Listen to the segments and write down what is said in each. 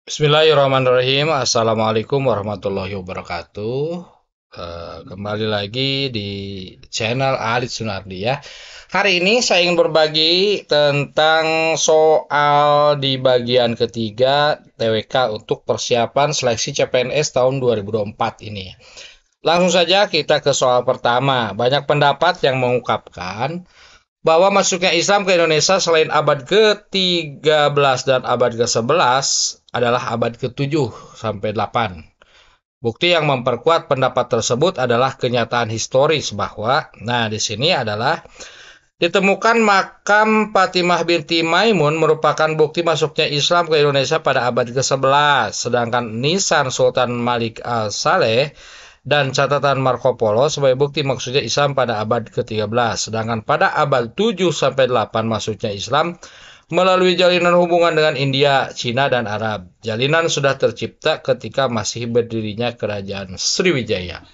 Bismillahirrahmanirrahim. Assalamualaikum warahmatullahi wabarakatuh. Kembali lagi di channel Alit Sunardi ya. Hari ini saya ingin berbagi tentang soal di bagian ketiga TWK untuk persiapan seleksi CPNS tahun 2024 ini. Langsung saja kita ke soal pertama. Banyak pendapat yang mengungkapkan bahwa masuknya Islam ke Indonesia selain abad ke-13 dan abad ke-11 adalah abad ke-7 sampai 8. Bukti yang memperkuat pendapat tersebut adalah kenyataan historis bahwa, di sini adalah ditemukan makam Fatimah binti Maimun merupakan bukti masuknya Islam ke Indonesia pada abad ke-11, sedangkan nisan Sultan Malik al-Saleh dan catatan Marco Polo sebagai bukti maksudnya Islam pada abad ke-13. Sedangkan pada abad 7 sampai 8 maksudnya Islam melalui jalinan hubungan dengan India, Cina, dan Arab. Jalinan sudah tercipta ketika masih berdirinya kerajaan Sriwijaya.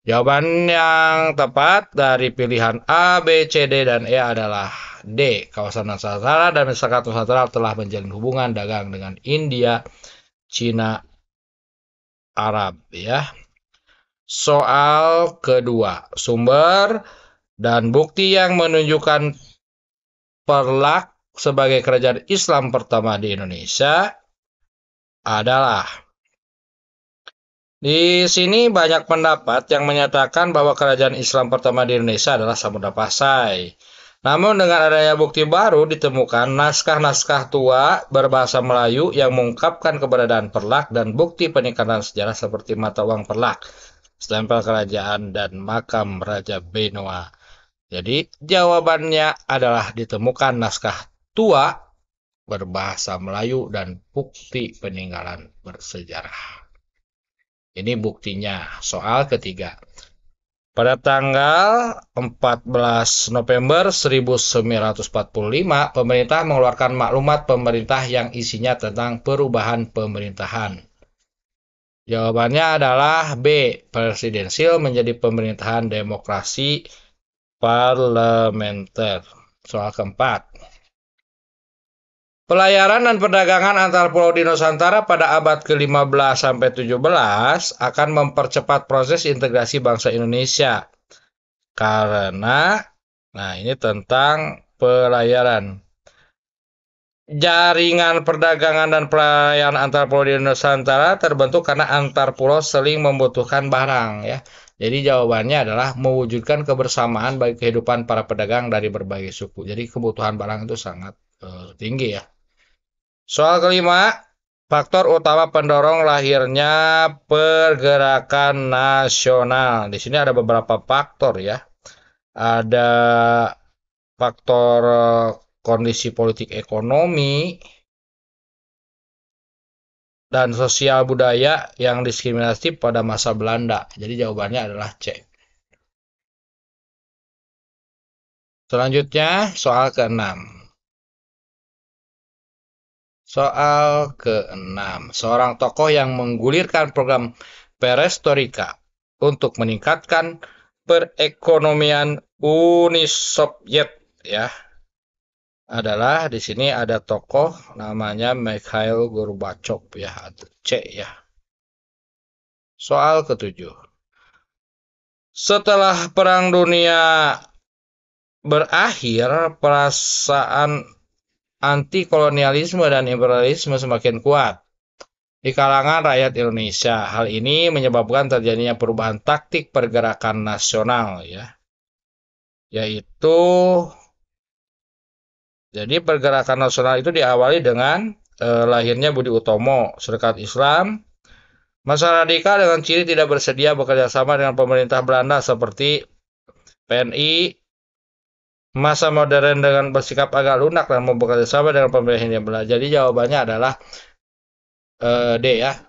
Jawaban yang tepat dari pilihan A, B, C, D, dan E adalah D. Kawasan Nusantara dan masyarakat Nusantara telah menjalin hubungan dagang dengan India, Cina, Arab ya. Soal kedua, sumber dan bukti yang menunjukkan Perlak sebagai kerajaan Islam pertama di Indonesia adalah di sini banyak pendapat yang menyatakan bahwa kerajaan Islam pertama di Indonesia adalah Samudra Pasai. Namun dengan adanya bukti baru ditemukan naskah-naskah tua berbahasa Melayu yang mengungkapkan keberadaan Perlak dan bukti peningkatan sejarah seperti mata uang Perlak, stempel kerajaan, dan makam Raja Benoa. Jadi jawabannya adalah ditemukan naskah tua berbahasa Melayu dan bukti peninggalan bersejarah. Ini buktinya. Soal ketiga. Pada tanggal 14 November 1945, pemerintah mengeluarkan maklumat pemerintah yang isinya tentang perubahan pemerintahan. Jawabannya adalah B. Presidensil menjadi pemerintahan demokrasi parlementer. Soal keempat. Pelayaran dan perdagangan antar pulau di Nusantara pada abad ke-15 sampai 17 akan mempercepat proses integrasi bangsa Indonesia. Karena, ini tentang pelayaran. Jaringan perdagangan dan pelayaran antar pulau di Nusantara terbentuk karena antar pulau saling membutuhkan barang ya. Jadi jawabannya adalah mewujudkan kebersamaan bagi kehidupan para pedagang dari berbagai suku. Jadi kebutuhan barang itu sangat tinggi ya. Soal kelima, faktor utama pendorong lahirnya pergerakan nasional. Di sini ada beberapa faktor ya. Ada faktor kondisi politik ekonomi dan sosial budaya yang diskriminatif pada masa Belanda. Jadi jawabannya adalah C. Selanjutnya, soal ke-6. Soal ke-6. Seorang tokoh yang menggulirkan program Perestroika untuk meningkatkan perekonomian Uni Soviet ya. Adalah di sini ada tokoh namanya Mikhail Gorbachev ya, atau C ya. Soal ke-7. Setelah Perang Dunia berakhir, perasaan anti-kolonialisme dan imperialisme semakin kuat di kalangan rakyat Indonesia. Hal ini menyebabkan terjadinya perubahan taktik pergerakan nasional ya. Yaitu jadi pergerakan nasional itu diawali dengan lahirnya Budi Utomo, Serikat Islam, masa radikal dengan ciri tidak bersedia bekerja sama dengan pemerintah Belanda seperti PNI, masa modern dengan bersikap agak lunak dan mau bekerja sama dengan pemerintah Belanda. Jadi jawabannya adalah D ya.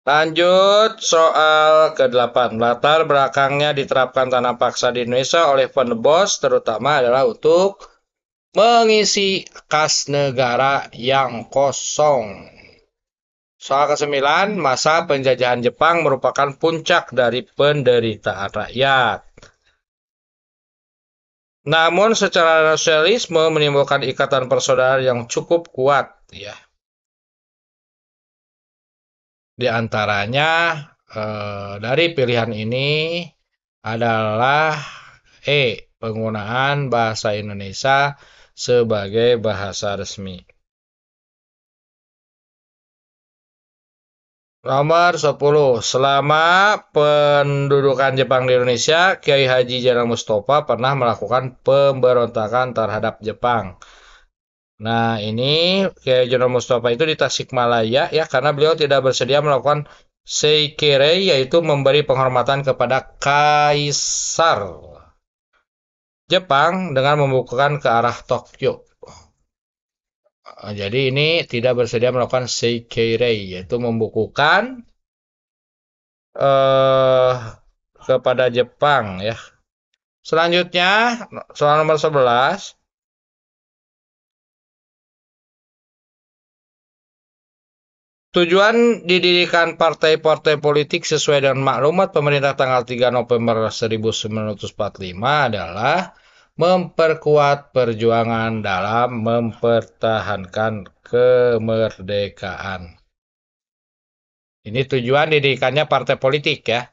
Lanjut soal ke-8. Latar belakangnya diterapkan tanah paksa di Indonesia oleh Van der Bos terutama adalah untuk mengisi kas negara yang kosong. Soal ke-9, masa penjajahan Jepang merupakan puncak dari penderitaan rakyat. Namun secara nasionalisme menimbulkan ikatan persaudaraan yang cukup kuat ya. Di antaranya dari pilihan ini adalah penggunaan bahasa Indonesia sebagai bahasa resmi. Nomor 10. Selama pendudukan Jepang di Indonesia, Kiai Haji Jenderal Mustafa pernah melakukan pemberontakan terhadap Jepang. Nah, ini Kiai Jenderal Mustafa itu di Tasikmalaya ya, karena beliau tidak bersedia melakukan seikirei, yaitu memberi penghormatan kepada Kaisar Jepang dengan membukukan ke arah Tokyo. Jadi ini tidak bersedia melakukan seikirei, yaitu membukukan eh, kepada Jepang ya. Selanjutnya soal nomor 11. Tujuan didirikan partai-partai politik sesuai dengan maklumat pemerintah tanggal 3 November 1945 adalah memperkuat perjuangan dalam mempertahankan kemerdekaan. Ini tujuan didirikannya partai politik ya.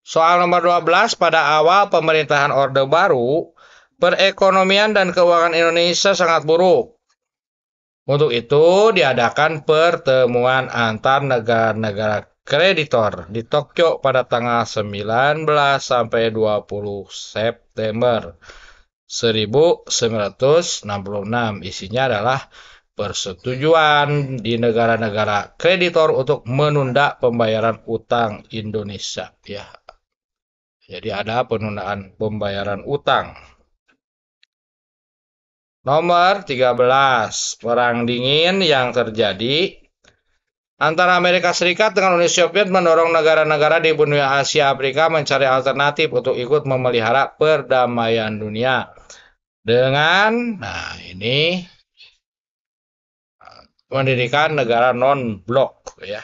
Soal nomor 12, pada awal pemerintahan Orde Baru, perekonomian dan keuangan Indonesia sangat buruk. Untuk itu diadakan pertemuan antar negara-negara kreditor di Tokyo pada tanggal 19 sampai 20 September 1966. Isinya adalah persetujuan di negara-negara kreditor untuk menunda pembayaran utang Indonesia ya. Jadi ada penundaan pembayaran utang. Nomor 13, Perang Dingin yang terjadi antara Amerika Serikat dengan Uni Soviet mendorong negara-negara di benua Asia Afrika mencari alternatif untuk ikut memelihara perdamaian dunia. Dengan, ini mendirikan negara non-blok ya.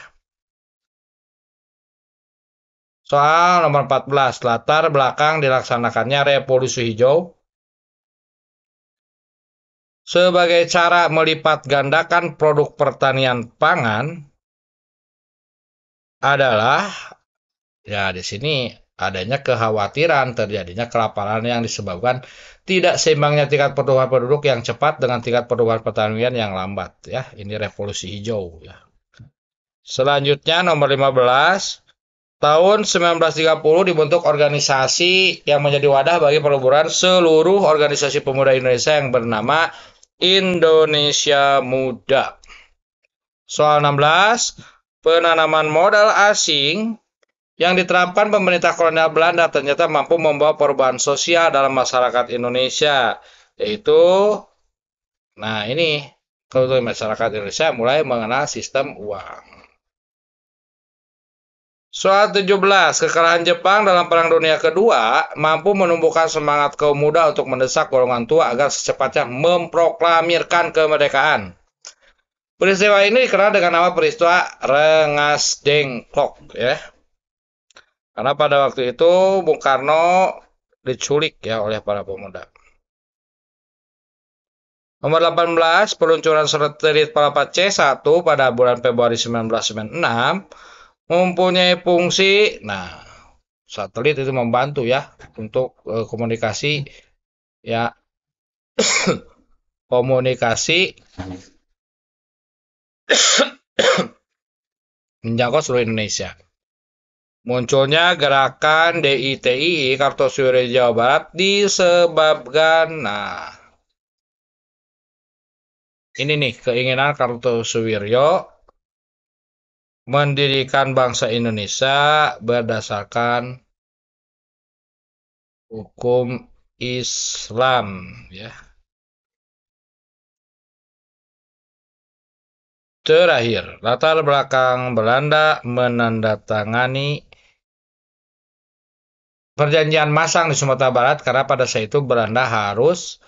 Soal nomor 14, latar belakang dilaksanakannya Revolusi Hijau. Sebagai cara melipat gandakan produk pertanian pangan adalah ya di sini adanya kekhawatiran terjadinya kelaparan yang disebabkan tidak seimbangnya tingkat pertumbuhan penduduk yang cepat dengan tingkat pertumbuhan pertanian yang lambat ya. Ini revolusi hijau ya. Selanjutnya nomor 15, tahun 1930 dibentuk organisasi yang menjadi wadah bagi peluburan seluruh organisasi pemuda Indonesia yang bernama Indonesia Muda. Soal 16, penanaman modal asing yang diterapkan pemerintah kolonial Belanda ternyata mampu membawa perubahan sosial dalam masyarakat Indonesia, yaitu ini kalau masyarakat Indonesia mulai mengenal sistem uang. Soal 17, kekalahan Jepang dalam Perang Dunia Kedua mampu menumbuhkan semangat kaum muda untuk mendesak golongan tua agar secepatnya memproklamirkan kemerdekaan. Peristiwa ini dikenal dengan nama peristiwa Rengas Dengklok ya. Karena pada waktu itu Bung Karno diculik ya oleh para pemuda. Nomor 18, peluncuran satelit Palapa C1 pada bulan Februari 1996 mempunyai fungsi, satelit itu membantu ya untuk komunikasi ya, komunikasi menjangkau seluruh Indonesia. Munculnya gerakan DITII Kartosuwiryo Jawa Barat disebabkan ini nih keinginan Kartosuwiryo mendirikan bangsa Indonesia berdasarkan hukum Islam ya. Terakhir, latar belakang Belanda menandatangani perjanjian Masang di Sumatera Barat karena pada saat itu Belanda harus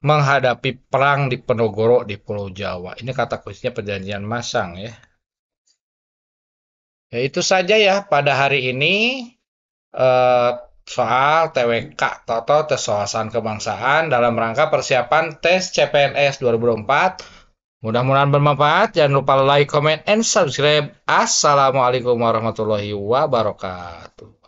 menghadapi perang di Penogoro di Pulau Jawa. Ini kata kuncinya perjanjian Masang ya. Ya itu saja ya pada hari ini soal TWK atau tes wawasan kebangsaan dalam rangka persiapan tes CPNS 2024. Mudah-mudahan bermanfaat. Jangan lupa like, comment, and subscribe. Assalamualaikum warahmatullahi wabarakatuh.